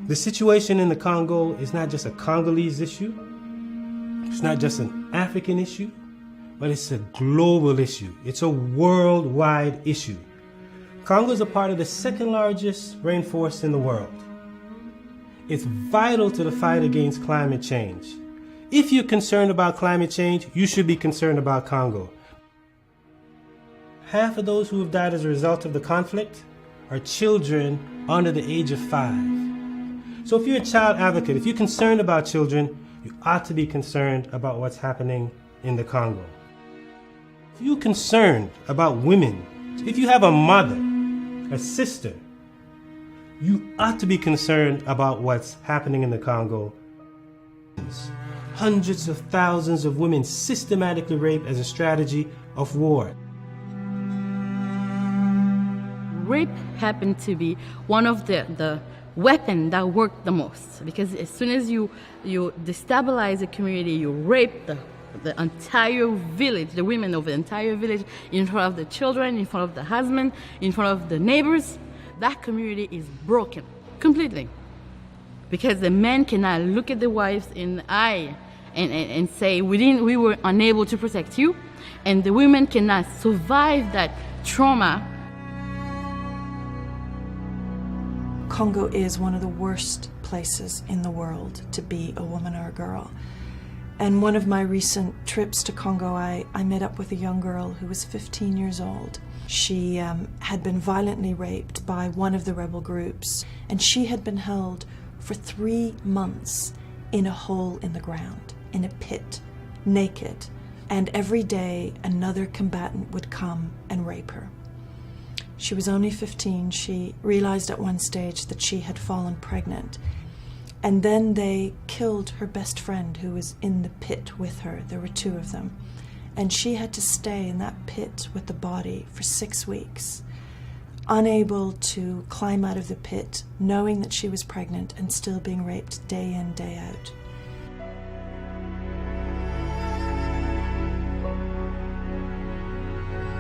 The situation in the Congo is not just a Congolese issue. It's not just an African issue, but it's a global issue. It's a worldwide issue. Congo is a part of the second largest rainforest in the world. It's vital to the fight against climate change. If you're concerned about climate change, you should be concerned about Congo. Half of those who have died as a result of the conflict are children under the age of 5. So if you're a child advocate, if you're concerned about children, you ought to be concerned about what's happening in the Congo. If you're concerned about women, if you have a mother, a sister, you ought to be concerned about what's happening in the Congo. Hundreds of thousands of women systematically raped as a strategy of war. Rape happened to be one of the weapon that worked the most, because as soon as you destabilize a community, you rape the entire village, the women of the entire village, in front of the children, in front of the husband, in front of the neighbors, that community is broken completely. Because the men cannot look at the wives in the eye and say, we were unable to protect you, and the women cannot survive that trauma. Congo is one of the worst places in the world to be a woman or a girl. And one of my recent trips to Congo, I met up with a young girl who was 15 years old. She had been violently raped by one of the rebel groups, and she had been held for 3 months in a hole in the ground, in a pit, naked. And every day another combatant would come and rape her. She was only 15. She realized at one stage that she had fallen pregnant. And then they killed her best friend who was in the pit with her. There were 2 of them. And she had to stay in that pit with the body for 6 weeks, unable to climb out of the pit, knowing that she was pregnant and still being raped day in, day out.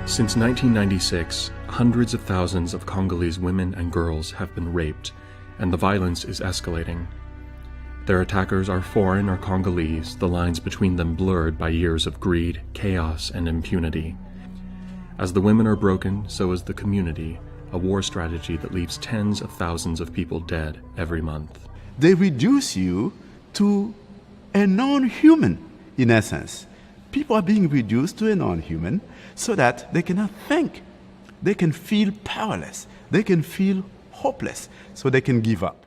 Since 1996, hundreds of thousands of Congolese women and girls have been raped, and the violence is escalating. Their attackers are foreign or Congolese, the lines between them blurred by years of greed, chaos, and impunity. As the women are broken, so is the community, a war strategy that leaves tens of thousands of people dead every month. They reduce you to a non-human, in essence. People are being reduced to a non-human so that they cannot think. They can feel powerless. They can feel hopeless, so they can give up.